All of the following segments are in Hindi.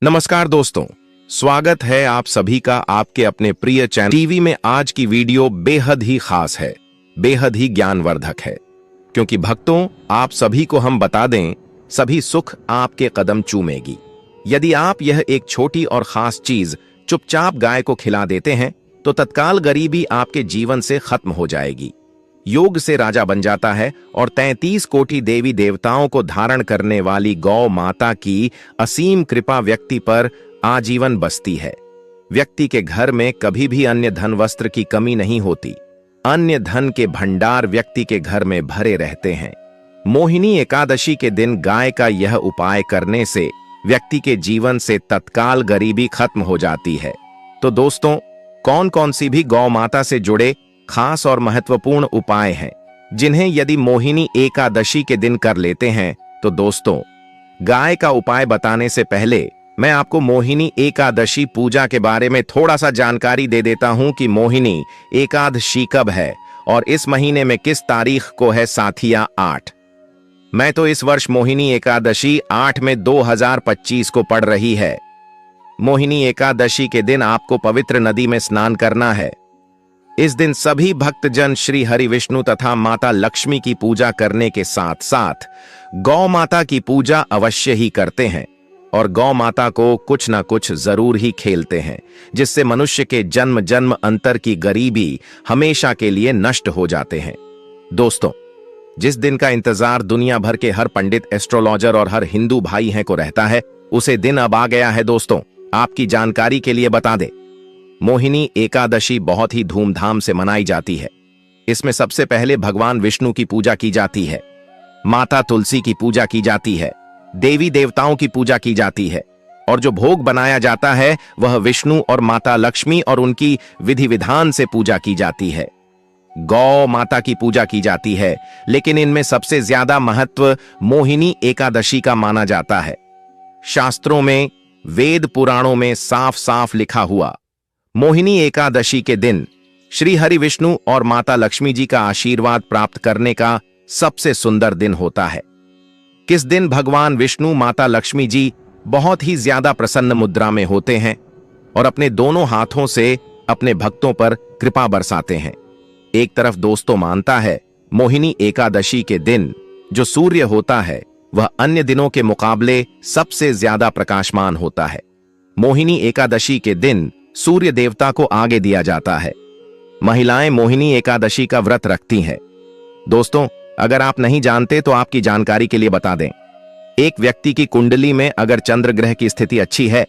नमस्कार दोस्तों, स्वागत है आप सभी का आपके अपने प्रिय चैनल टीवी में। आज की वीडियो बेहद ही खास है, बेहद ही ज्ञानवर्धक है, क्योंकि भक्तों आप सभी को हम बता दें, सभी सुख आपके कदम चूमेगी। यदि आप यह एक छोटी और खास चीज चुपचाप गाय को खिला देते हैं तो तत्काल गरीबी आपके जीवन से खत्म हो जाएगी, योग से राजा बन जाता है और 33 कोटि देवी देवताओं को धारण करने वाली गौ माता की असीम कृपा व्यक्ति पर आजीवन बसती है। व्यक्ति के घर में कभी भी अन्य धन वस्त्र की कमी नहीं होती, अन्य धन के भंडार व्यक्ति के घर में भरे रहते हैं। मोहिनी एकादशी के दिन गाय का यह उपाय करने से व्यक्ति के जीवन से तत्काल गरीबी खत्म हो जाती है। तो दोस्तों, कौन कौन सी भी गौ माता से जुड़े खास और महत्वपूर्ण उपाय हैं जिन्हें यदि मोहिनी एकादशी के दिन कर लेते हैं तो दोस्तों, गाय का उपाय बताने से पहले मैं आपको मोहिनी एकादशी पूजा के बारे में थोड़ा सा जानकारी दे देता हूं कि मोहिनी एकादशी कब है और इस महीने में किस तारीख को है साथिया 8। मैं तो इस वर्ष मोहिनी एकादशी 8 में 2025 को पड़ रही है। मोहिनी एकादशी के दिन आपको पवित्र नदी में स्नान करना है। इस दिन सभी भक्तजन श्री हरि विष्णु तथा माता लक्ष्मी की पूजा करने के साथ साथ गौ माता की पूजा अवश्य ही करते हैं और गौ माता को कुछ ना कुछ जरूर ही खेलते हैं, जिससे मनुष्य के जन्म जन्म अंतर की गरीबी हमेशा के लिए नष्ट हो जाते हैं। दोस्तों, जिस दिन का इंतजार दुनिया भर के हर पंडित, एस्ट्रोलॉजर और हर हिंदू भाई हैं को रहता है, उसे दिन अब आ गया है। दोस्तों, आपकी जानकारी के लिए बता दें, मोहिनी एकादशी बहुत ही धूमधाम से मनाई जाती है। इसमें सबसे पहले भगवान विष्णु की पूजा की जाती है, माता तुलसी की पूजा की जाती है, देवी देवताओं की पूजा की जाती है और जो भोग बनाया जाता है वह विष्णु और माता लक्ष्मी और उनकी विधि विधान से पूजा की जाती है। गौ माता की पूजा की जाती है, लेकिन इनमें सबसे ज्यादा महत्व मोहिनी एकादशी का माना जाता है। शास्त्रों में, वेद पुराणों में साफ साफ लिखा हुआ मोहिनी एकादशी के दिन श्री हरि विष्णु और माता लक्ष्मी जी का आशीर्वाद प्राप्त करने का सबसे सुंदर दिन होता है। किस दिन भगवान विष्णु, माता लक्ष्मी जी बहुत ही ज्यादा प्रसन्न मुद्रा में होते हैं और अपने दोनों हाथों से अपने भक्तों पर कृपा बरसाते हैं। एक तरफ दोस्तों मानता है मोहिनी एकादशी के दिन जो सूर्य होता है वह अन्य दिनों के मुकाबले सबसे ज्यादा प्रकाशमान होता है। मोहिनी एकादशी के दिन सूर्य देवता को आगे दिया जाता है। महिलाएं मोहिनी एकादशी का व्रत रखती हैं। दोस्तों, अगर आप नहीं जानते तो आपकी जानकारी के लिए बता दें, एक व्यक्ति की कुंडली में अगर चंद्र ग्रह की स्थिति अच्छी है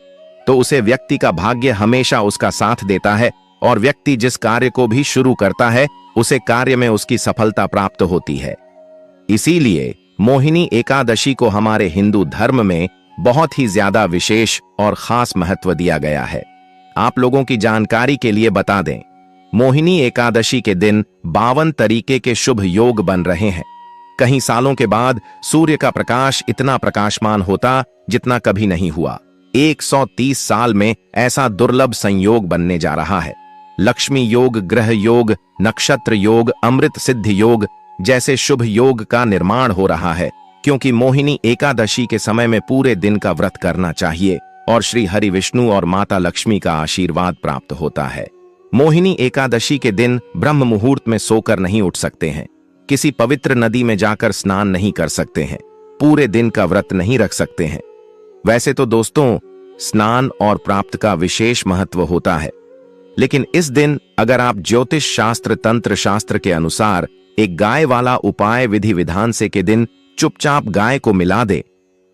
तो उसे व्यक्ति का भाग्य हमेशा उसका साथ देता है और व्यक्ति जिस कार्य को भी शुरू करता है उसे कार्य में उसकी सफलता प्राप्त होती है। इसीलिए मोहिनी एकादशी को हमारे हिंदू धर्म में बहुत ही ज्यादा विशेष और खास महत्व दिया गया है। आप लोगों की जानकारी के लिए बता दें, मोहिनी एकादशी के दिन 52 तरीके के शुभ योग बन रहे हैं। कई सालों के बाद सूर्य का प्रकाश इतना प्रकाशमान होता जितना कभी नहीं हुआ। 130 साल में ऐसा दुर्लभ संयोग बनने जा रहा है। लक्ष्मी योग, ग्रह योग, नक्षत्र योग, अमृत सिद्ध योग जैसे शुभ योग का निर्माण हो रहा है, क्योंकि मोहिनी एकादशी के समय में पूरे दिन का व्रत करना चाहिए और श्री हरि विष्णु और माता लक्ष्मी का आशीर्वाद प्राप्त होता है। मोहिनी एकादशी के दिन ब्रह्म मुहूर्त में सोकर नहीं उठ सकते हैं, किसी पवित्र नदी में जाकर स्नान नहीं कर सकते हैं, पूरे दिन का व्रत नहीं रख सकते हैं। वैसे तो दोस्तों, स्नान और प्राप्त का विशेष महत्व होता है, लेकिन इस दिन अगर आप ज्योतिष शास्त्र, तंत्र शास्त्र के अनुसार एक गाय वाला उपाय विधि विधान से के दिन चुपचाप गाय को मिला दे,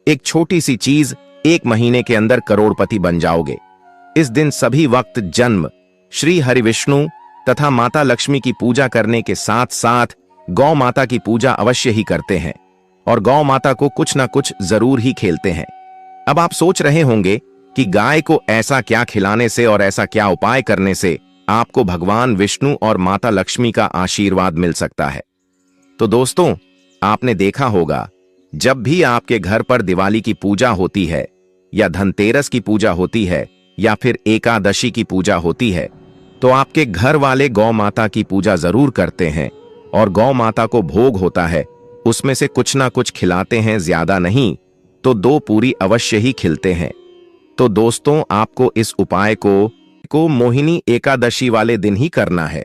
एक छोटी सी चीज 1 महीने के अंदर करोड़पति बन जाओगे। इस दिन सभी वक्त जन्म श्री हरि विष्णु तथा माता लक्ष्मी की पूजा करने के साथ साथ गौ माता की पूजा अवश्य ही करते हैं और गौ माता को कुछ ना कुछ जरूर ही खेलते हैं। अब आप सोच रहे होंगे कि गाय को ऐसा क्या खिलाने से और ऐसा क्या उपाय करने से आपको भगवान विष्णु और माता लक्ष्मी का आशीर्वाद मिल सकता है। तो दोस्तों, आपने देखा होगा जब भी आपके घर पर दिवाली की पूजा होती है या धनतेरस की पूजा होती है या फिर एकादशी की पूजा होती है तो आपके घर वाले गौ माता की पूजा जरूर करते हैं और गौ माता को भोग होता है, उसमें से कुछ ना कुछ खिलाते हैं, ज्यादा नहीं तो 2 पूरी अवश्य ही खिलते हैं। तो दोस्तों आपको इस उपाय को मोहिनी एकादशी वाले दिन ही करना है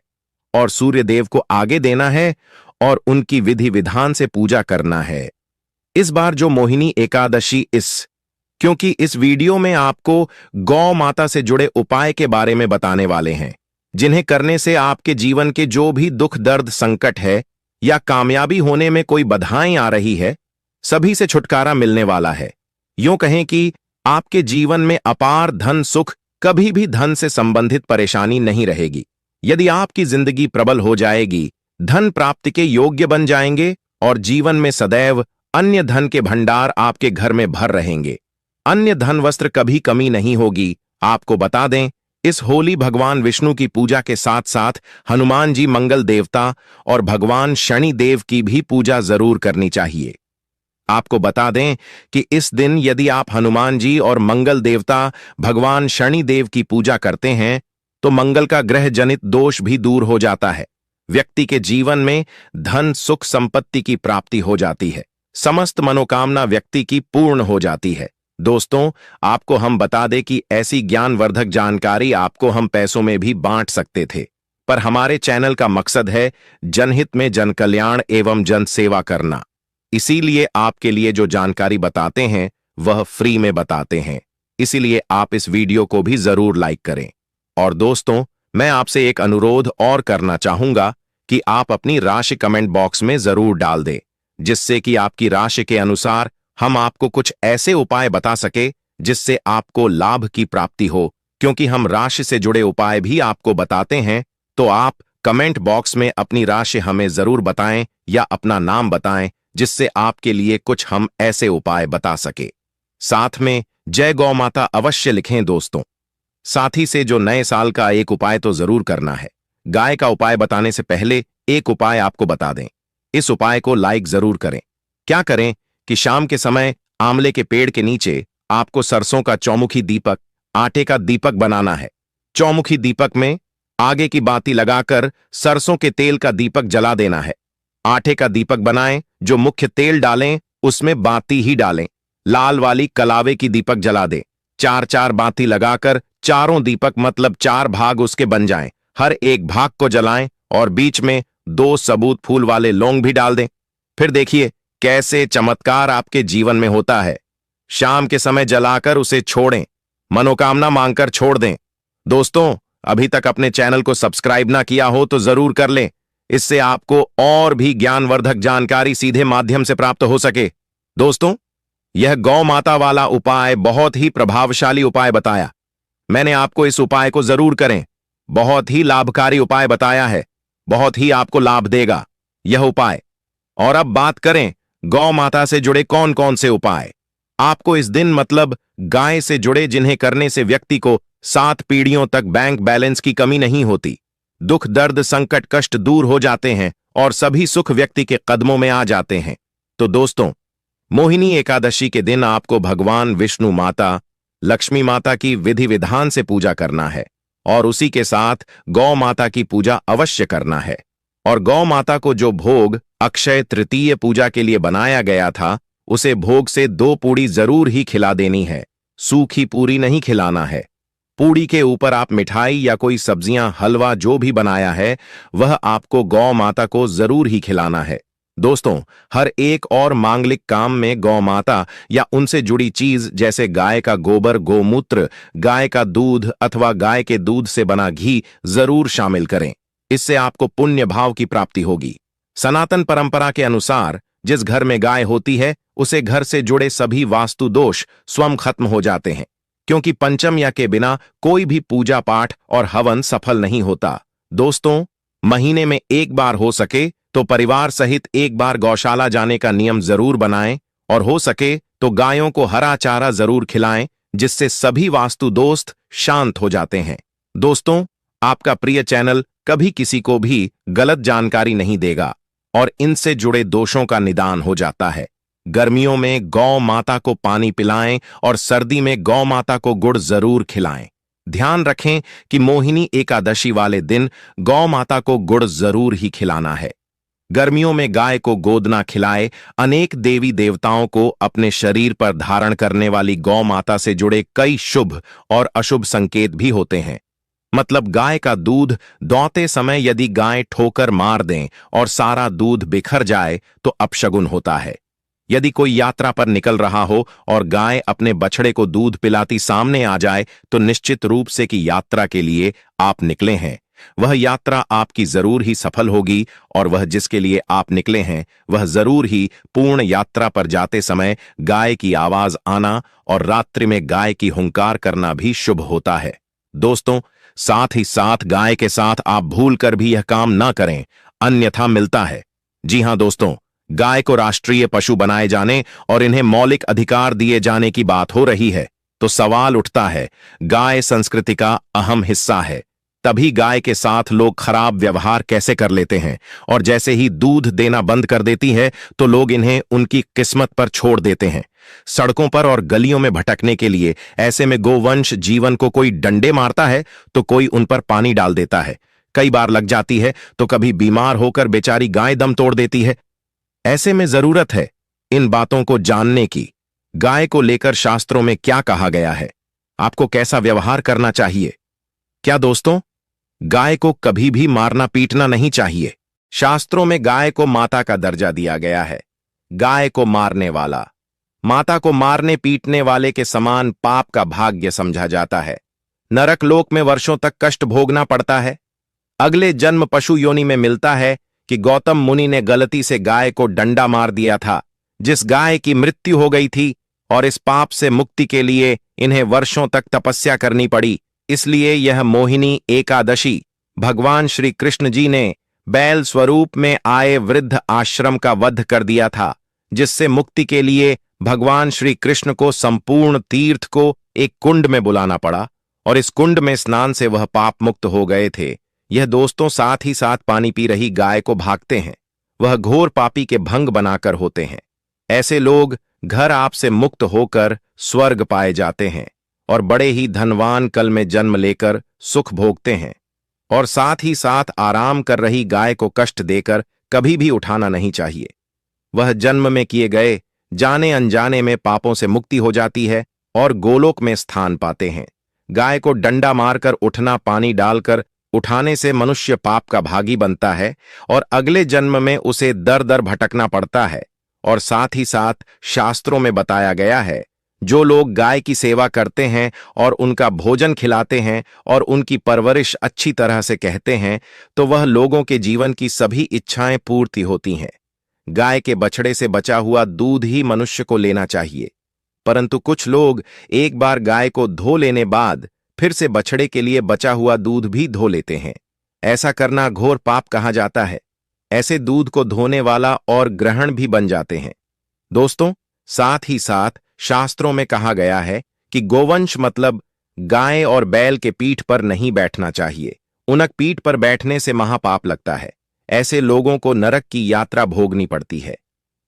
और सूर्य देव को आगे देना है और उनकी विधि विधान से पूजा करना है। इस बार जो मोहिनी एकादशी क्योंकि इस वीडियो में आपको गौ माता से जुड़े उपाय के बारे में बताने वाले हैं, जिन्हें करने से आपके जीवन के जो भी दुख दर्द संकट है या कामयाबी होने में कोई बाधाएं आ रही है, सभी से छुटकारा मिलने वाला है। यूं कहें कि आपके जीवन में अपार धन सुख, कभी भी धन से संबंधित परेशानी नहीं रहेगी। यदि आपकी जिंदगी प्रबल हो जाएगी, धन प्राप्ति के योग्य बन जाएंगे और जीवन में सदैव अन्य धन के भंडार आपके घर में भर रहेंगे। अन्य धन वस्त्र कभी कमी नहीं होगी। आपको बता दें, इस होली भगवान विष्णु की पूजा के साथ साथ हनुमान जी मंगल देवता और भगवान शनि देव की भी पूजा जरूर करनी चाहिए। आपको बता दें कि इस दिन यदि आप हनुमान जी और मंगल देवता भगवान शनि देव की पूजा करते हैं तो मंगल का ग्रह जनित दोष भी दूर हो जाता है। व्यक्ति के जीवन में धन सुख संपत्ति की प्राप्ति हो जाती है। समस्त मनोकामना व्यक्ति की पूर्ण हो जाती है। दोस्तों आपको हम बता दें कि ऐसी ज्ञानवर्धक जानकारी आपको हम पैसों में भी बांट सकते थे, पर हमारे चैनल का मकसद है जनहित में जन कल्याण एवं जन सेवा करना। इसीलिए आपके लिए जो जानकारी बताते हैं वह फ्री में बताते हैं। इसीलिए आप इस वीडियो को भी जरूर लाइक करें। और दोस्तों मैं आपसे एक अनुरोध और करना चाहूंगा कि आप अपनी राशि कमेंट बॉक्स में जरूर डाल दें, जिससे कि आपकी राशि के अनुसार हम आपको कुछ ऐसे उपाय बता सके जिससे आपको लाभ की प्राप्ति हो। क्योंकि हम राशि से जुड़े उपाय भी आपको बताते हैं, तो आप कमेंट बॉक्स में अपनी राशि हमें जरूर बताएं या अपना नाम बताएं, जिससे आपके लिए कुछ हम ऐसे उपाय बता सके। साथ में जय गौ माता अवश्य लिखें दोस्तों। साथ ही से जो नए साल का एक उपाय तो जरूर करना है। गाय का उपाय बताने से पहले एक उपाय आपको बता दें। इस उपाय को लाइक जरूर करें। क्या करें कि शाम के समय आंवले के पेड़ के नीचे आपको सरसों का चौमुखी दीपक, आटे का दीपक बनाना है। चौमुखी दीपक में आगे की बाती लगाकर सरसों के तेल का दीपक जला देना है। आटे का दीपक बनाएं, जो मुख्य तेल डालें उसमें बाती ही डालें। लाल वाली कलावे की दीपक जला दें। 4-4 बाती लगाकर चारों दीपक मतलब 4 भाग उसके बन जाएं। हर एक भाग को जलाएं और बीच में 2 सबूत फूल वाले लौंग भी डाल दें। फिर देखिए कैसे चमत्कार आपके जीवन में होता है। शाम के समय जलाकर उसे छोड़ें, मनोकामना मांगकर छोड़ दें। दोस्तों अभी तक अपने चैनल को सब्सक्राइब ना किया हो तो जरूर कर लें, इससे आपको और भी ज्ञानवर्धक जानकारी सीधे माध्यम से प्राप्त हो सके। दोस्तों यह गौ माता वाला उपाय बहुत ही प्रभावशाली उपाय बताया। मैंने आपको इस उपाय को जरूर करें। बहुत ही लाभकारी उपाय बताया है, बहुत ही आपको लाभ देगा यह उपाय। और अब बात करें गौ माता से जुड़े कौन कौन से उपाय। आपको इस दिन मतलब गाय से जुड़े, जिन्हें करने से व्यक्ति को 7 पीढ़ियों तक बैंक बैलेंस की कमी नहीं होती, दुख दर्द संकट कष्ट दूर हो जाते हैं और सभी सुख व्यक्ति के कदमों में आ जाते हैं। तो दोस्तों मोहिनी एकादशी के दिन आपको भगवान विष्णु माता, लक्ष्मी माता की विधि विधान से पूजा करना है और उसी के साथ गौ माता की पूजा अवश्य करना है। और गौ माता को जो भोग अक्षय तृतीय पूजा के लिए बनाया गया था, उसे भोग से 2 पूड़ी जरूर ही खिला देनी है। सूखी पूरी नहीं खिलाना है। पूड़ी के ऊपर आप मिठाई या कोई सब्जियां, हलवा जो भी बनाया है वह आपको गौ माता को जरूर ही खिलाना है। दोस्तों हर एक और मांगलिक काम में गौ माता या उनसे जुड़ी चीज जैसे गाय का गोबर, गोमूत्र, गाय का दूध अथवा गाय के दूध से बना घी जरूर शामिल करें। इससे आपको पुण्य भाव की प्राप्ति होगी। सनातन परंपरा के अनुसार जिस घर में गाय होती है उसे घर से जुड़े सभी वास्तु दोष स्वयं खत्म हो जाते हैं, क्योंकि पंचम्या के बिना कोई भी पूजा पाठ और हवन सफल नहीं होता। दोस्तों महीने में एक बार हो सके तो परिवार सहित एक बार गौशाला जाने का नियम जरूर बनाएं और हो सके तो गायों को हरा चारा जरूर खिलाएं, जिससे सभी वास्तु दोस्त शांत हो जाते हैं। दोस्तों आपका प्रिय चैनल कभी किसी को भी गलत जानकारी नहीं देगा और इनसे जुड़े दोषों का निदान हो जाता है। गर्मियों में गौ माता को पानी पिलाएं और सर्दी में गौ माता को गुड़ जरूर खिलाएं। ध्यान रखें कि मोहिनी एकादशी वाले दिन गौ माता को गुड़ जरूर ही खिलाना है। गर्मियों में गाय को गोदना खिलाए। अनेक देवी देवताओं को अपने शरीर पर धारण करने वाली गौ माता से जुड़े कई शुभ और अशुभ संकेत भी होते हैं। मतलब गाय का दूध दौड़ते समय यदि गाय ठोकर मार दें और सारा दूध बिखर जाए तो अपशगुन होता है। यदि कोई यात्रा पर निकल रहा हो और गाय अपने बछड़े को दूध पिलाती सामने आ जाए तो निश्चित रूप से कि यात्रा के लिए आप निकले हैं, वह यात्रा आपकी जरूर ही सफल होगी और वह जिसके लिए आप निकले हैं वह जरूर ही पूर्ण यात्रा पर जाते समय गाय की आवाज आना और रात्रि में गाय की हुंकार करना भी शुभ होता है। दोस्तों, साथ ही साथ गाय के साथ आप भूल कर भी यह काम ना करें, अन्यथा मिलता है। जी हां दोस्तों, गाय को राष्ट्रीय पशु बनाए जाने और इन्हें मौलिक अधिकार दिए जाने की बात हो रही है तो सवाल उठता है, गाय संस्कृति का अहम हिस्सा है, तभी गाय के साथ लोग खराब व्यवहार कैसे कर लेते हैं और जैसे ही दूध देना बंद कर देती है तो लोग इन्हें उनकी किस्मत पर छोड़ देते हैं, सड़कों पर और गलियों में भटकने के लिए। ऐसे में गोवंश जीवन को कोई डंडे मारता है तो कोई उन पर पानी डाल देता है, कई बार लग जाती है तो कभी बीमार होकर बेचारी गाय दम तोड़ देती है। ऐसे में जरूरत है इन बातों को जानने की। गाय को लेकर शास्त्रों में क्या कहा गया है, आपको कैसा व्यवहार करना चाहिए। क्या दोस्तों, गाय को कभी भी मारना पीटना नहीं चाहिए। शास्त्रों में गाय को माता का दर्जा दिया गया है। गाय को मारने वाला माता को मारने पीटने वाले के समान पाप का भाग्य समझा जाता है। नरक लोक में वर्षों तक कष्ट भोगना पड़ता है। अगले जन्म पशु योनि में मिलता है कि गौतम मुनि ने गलती से गाय को डंडा मार दिया था, जिस गाय की मृत्यु हो गई थी, और इस पाप से मुक्ति के लिए इन्हें वर्षों तक तपस्या करनी पड़ी। इसलिए यह मोहिनी एकादशी भगवान श्री कृष्ण जी ने बैल स्वरूप में आए वृद्ध आश्रम का वध कर दिया था, जिससे मुक्ति के लिए भगवान श्री कृष्ण को संपूर्ण तीर्थ को एक कुंड में बुलाना पड़ा और इस कुंड में स्नान से वह पाप मुक्त हो गए थे। यह दोस्तों साथ ही साथ पानी पी रही गाय को भागते हैं, वह घोर पापी के भंग बनाकर होते हैं। ऐसे लोग घर आप से मुक्त होकर स्वर्ग पाए जाते हैं और बड़े ही धनवान कल में जन्म लेकर सुख भोगते हैं। और साथ ही साथ आराम कर रही गाय को कष्ट देकर कभी भी उठाना नहीं चाहिए। वह जन्म में किए गए जाने अनजाने में पापों से मुक्ति हो जाती है और गोलोक में स्थान पाते हैं। गाय को डंडा मारकर उठना, पानी डालकर उठाने से मनुष्य पाप का भागी बनता है और अगले जन्म में उसे दर दर भटकना पड़ता है। और साथ ही साथ शास्त्रों में बताया गया है, जो लोग गाय की सेवा करते हैं और उनका भोजन खिलाते हैं और उनकी परवरिश अच्छी तरह से कहते हैं तो वह लोगों के जीवन की सभी इच्छाएं पूर्ति होती हैं। गाय के बछड़े से बचा हुआ दूध ही मनुष्य को लेना चाहिए, परंतु कुछ लोग एक बार गाय को धो लेने बाद फिर से बछड़े के लिए बचा हुआ दूध भी धो लेते हैं। ऐसा करना घोर पाप कहा जाता है। ऐसे दूध को धोने वाला और ग्रहण भी बन जाते हैं। दोस्तों, साथ ही साथ शास्त्रों में कहा गया है कि गोवंश मतलब गाय और बैल के पीठ पर नहीं बैठना चाहिए। उनक पीठ पर बैठने से महापाप लगता है। ऐसे लोगों को नरक की यात्रा भोगनी पड़ती है।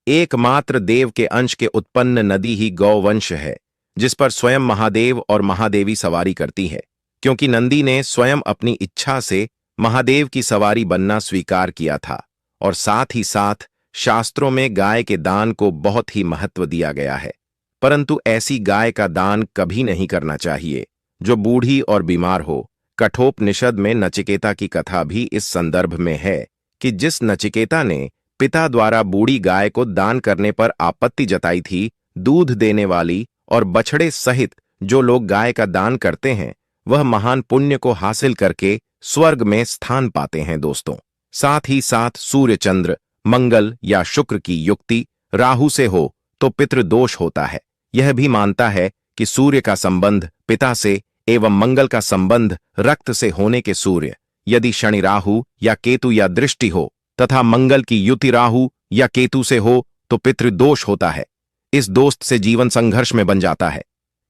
एकमात्र देव के अंश के उत्पन्न नदी ही गौवंश है, जिस पर स्वयं महादेव और महादेवी सवारी करती है, क्योंकि नंदी ने स्वयं अपनी इच्छा से महादेव की सवारी बनना स्वीकार किया था। और साथ ही साथ शास्त्रों में गाय के दान को बहुत ही महत्व दिया गया है, परंतु ऐसी गाय का दान कभी नहीं करना चाहिए जो बूढ़ी और बीमार हो। कठोपनिषद में नचिकेता की कथा भी इस संदर्भ में है कि जिस नचिकेता ने पिता द्वारा बूढ़ी गाय को दान करने पर आपत्ति जताई थी, दूध देने वाली और बछड़े सहित जो लोग गाय का दान करते हैं वह महान पुण्य को हासिल करके स्वर्ग में स्थान पाते हैं। दोस्तों, साथ ही साथ सूर्य, चंद्र, मंगल या शुक्र की युक्ति राहु से हो तो पितृदोष होता है। यह भी मानता है कि सूर्य का संबंध पिता से एवं मंगल का संबंध रक्त से होने के सूर्य, यदि शनि राहु या केतु या दृष्टि हो तथा मंगल की युति राहु या केतु से हो तो पितृदोष होता है। इस दोस्त से जीवन संघर्ष में बन जाता है।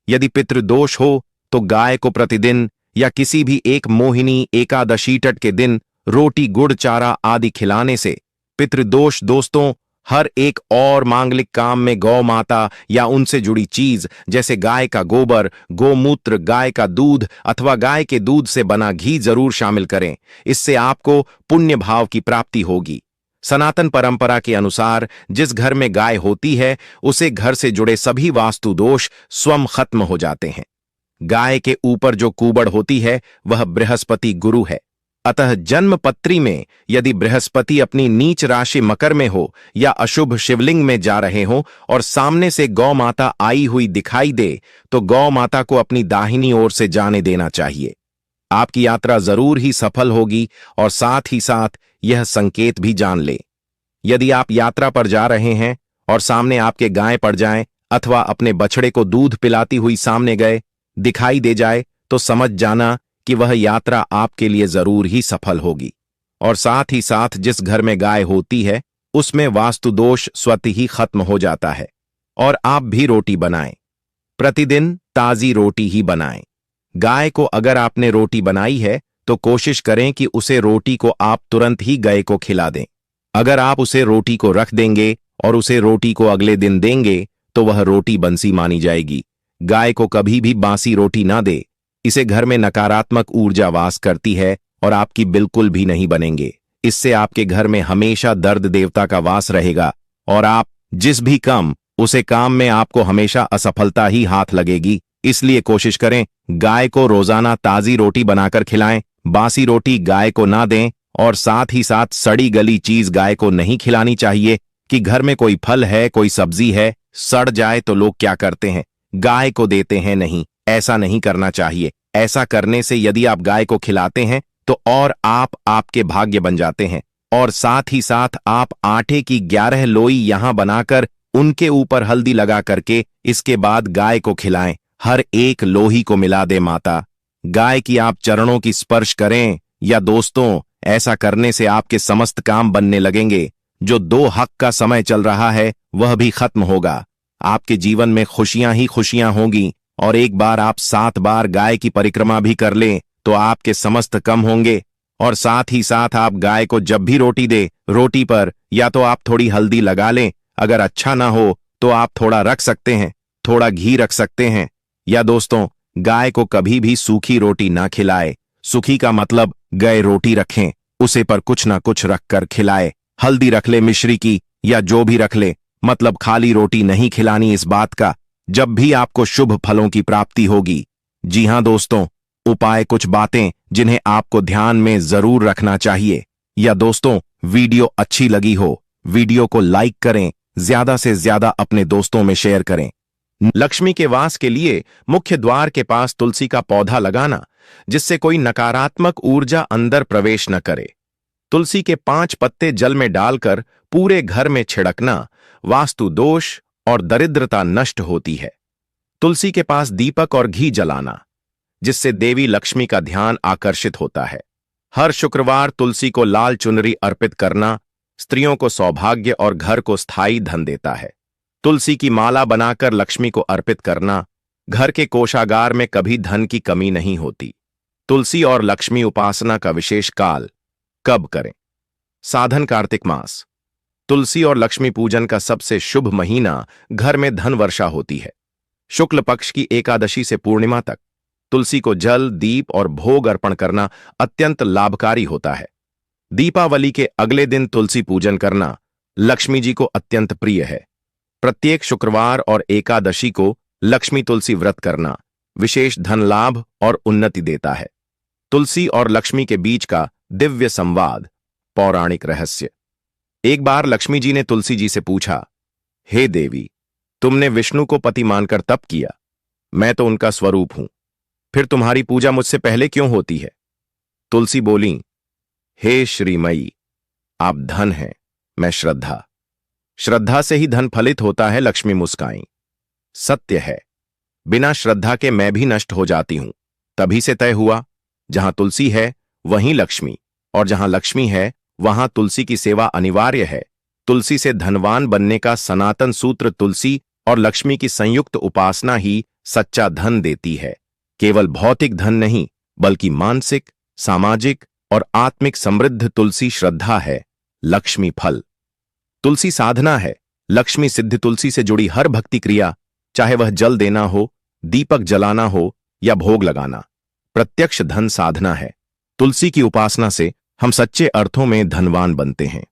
यदि पितृदोष हो तो गाय को प्रतिदिन या किसी भी एक मोहिनी एकादशी तट के दिन रोटी, गुड़, चारा आदि खिलाने से पितृदोष दोस्तों हर एक और मांगलिक काम में गौ माता या उनसे जुड़ी चीज जैसे गाय का गोबर, गोमूत्र, गाय का दूध अथवा गाय के दूध से बना घी जरूर शामिल करें। इससे आपको पुण्य भाव की प्राप्ति होगी। सनातन परंपरा के अनुसार जिस घर में गाय होती है उसे घर से जुड़े सभी वास्तु दोष स्वयं खत्म हो जाते हैं। गाय के ऊपर जो कूबड़ होती है वह बृहस्पति गुरु है। अतः जन्म पत्री में यदि बृहस्पति अपनी नीच राशि मकर में हो या अशुभ शिवलिंग में जा रहे हो और सामने से गौ माता आई हुई दिखाई दे तो गौ माता को अपनी दाहिनी ओर से जाने देना चाहिए। आपकी यात्रा जरूर ही सफल होगी और साथ ही साथ यह संकेत भी जान ले। यदि आप यात्रा पर जा रहे हैं और सामने आपके गाय पड़ जाएं अथवा अपने बछड़े को दूध पिलाती हुई सामने गए दिखाई दे जाए तो समझ जाना कि वह यात्रा आपके लिए जरूर ही सफल होगी। और साथ ही साथ जिस घर में गाय होती है उसमें वास्तु दोष स्वतः ही खत्म हो जाता है। और आप भी रोटी बनाएं, प्रतिदिन ताजी रोटी ही बनाएं। गाय को अगर आपने रोटी बनाई है तो कोशिश करें कि उसे रोटी को आप तुरंत ही गाय को खिला दें। अगर आप उसे रोटी को रख देंगे और उसे रोटी को अगले दिन देंगे तो वह रोटी बंसी मानी जाएगी। गाय को कभी भी बासी रोटी ना दे, इसे घर में नकारात्मक ऊर्जा वास करती है और आपकी बिल्कुल भी नहीं बनेंगे। इससे आपके घर में हमेशा दर्द देवता का वास रहेगा और आप जिस भी उसे काम में आपको हमेशा असफलता ही हाथ लगेगी। इसलिए कोशिश करें गाय को रोजाना ताजी रोटी बनाकर खिलाएं, बासी रोटी गाय को ना दें और साथ ही साथ सड़ी गली चीज गाय को नहीं खिलानी चाहिए। कि घर में कोई फल है, कोई सब्जी है, सड़ जाए तो लोग क्या करते हैं, गाय को देते हैं। नहीं, ऐसा नहीं करना चाहिए। ऐसा करने से यदि आप गाय को खिलाते हैं तो और आप आपके भाग्य बन जाते हैं। और साथ ही साथ आप आटे की 11 लोई यहां बनाकर उनके ऊपर हल्दी लगा करके इसके बाद गाय को खिलाएं। हर एक लोही को मिला दे माता, गाय की आप चरणों की स्पर्श करें। या दोस्तों, ऐसा करने से आपके समस्त काम बनने लगेंगे। जो 2 हक का समय चल रहा है वह भी खत्म होगा। आपके जीवन में खुशियां ही खुशियां होंगी। और एक बार आप 7 बार गाय की परिक्रमा भी कर लें तो आपके समस्त कम होंगे। और साथ ही साथ आप गाय को जब भी रोटी दे, रोटी पर या तो आप थोड़ी हल्दी लगा लें, अगर अच्छा ना हो तो आप थोड़ा रख सकते हैं, थोड़ा घी रख सकते हैं। या दोस्तों, गाय को कभी भी सूखी रोटी ना खिलाए। सूखी का मतलब गाय रोटी रखें, उसे पर कुछ ना कुछ रखकर खिलाए। हल्दी रख ले मिश्री की या जो भी रख ले, मतलब खाली रोटी नहीं खिलानी। इस बात का जब भी आपको शुभ फलों की प्राप्ति होगी। जी हां दोस्तों, उपाय कुछ बातें जिन्हें आपको ध्यान में जरूर रखना चाहिए। या दोस्तों, वीडियो अच्छी लगी हो, वीडियो को लाइक करें, ज्यादा से ज्यादा अपने दोस्तों में शेयर करें। लक्ष्मी के वास के लिए मुख्य द्वार के पास तुलसी का पौधा लगाना, जिससे कोई नकारात्मक ऊर्जा अंदर प्रवेश न करे। तुलसी के 5 पत्ते जल में डालकर पूरे घर में छिड़कना, वास्तु दोष और दरिद्रता नष्ट होती है। तुलसी के पास दीपक और घी जलाना, जिससे देवी लक्ष्मी का ध्यान आकर्षित होता है। हर शुक्रवार तुलसी को लाल चुनरी अर्पित करना स्त्रियों को सौभाग्य और घर को स्थायी धन देता है। तुलसी की माला बनाकर लक्ष्मी को अर्पित करना, घर के कोषागार में कभी धन की कमी नहीं होती। तुलसी और लक्ष्मी उपासना का विशेष काल कब करें? साधन कार्तिक मास। तुलसी और लक्ष्मी पूजन का सबसे शुभ महीना घर में धन वर्षा होती है। शुक्ल पक्ष की एकादशी से पूर्णिमा तक तुलसी को जल, दीप और भोग अर्पण करना अत्यंत लाभकारी होता है। दीपावली के अगले दिन तुलसी पूजन करना लक्ष्मी जी को अत्यंत प्रिय है। प्रत्येक शुक्रवार और एकादशी को लक्ष्मी तुलसी व्रत करना विशेष धन लाभ और उन्नति देता है। तुलसी और लक्ष्मी के बीच का दिव्य संवाद, पौराणिक रहस्य। एक बार लक्ष्मी जी ने तुलसी जी से पूछा, हे देवी, तुमने विष्णु को पति मानकर तप किया, मैं तो उनका स्वरूप हूं, फिर तुम्हारी पूजा मुझसे पहले क्यों होती है? तुलसी बोली, हे श्रीमयी, आप धन हैं, मैं श्रद्धा। श्रद्धा से ही धन फलित होता है। लक्ष्मी मुस्काई, सत्य है, बिना श्रद्धा के मैं भी नष्ट हो जाती हूं। तभी से तय हुआ, जहां तुलसी है वहीं लक्ष्मी, और जहां लक्ष्मी है वहां तुलसी की सेवा अनिवार्य है। तुलसी से धनवान बनने का सनातन सूत्र तुलसी और लक्ष्मी की संयुक्त उपासना ही सच्चा धन देती है। केवल भौतिक धन नहीं, बल्कि मानसिक, सामाजिक और आत्मिक समृद्ध तुलसी श्रद्धा है, लक्ष्मी फल। तुलसी साधना है, लक्ष्मी सिद्ध। तुलसी से जुड़ी हर भक्ति क्रिया, चाहे वह जल देना हो, दीपक जलाना हो या भोग लगाना, प्रत्यक्ष धन साधना है। तुलसी की उपासना से हम सच्चे अर्थों में धनवान बनते हैं।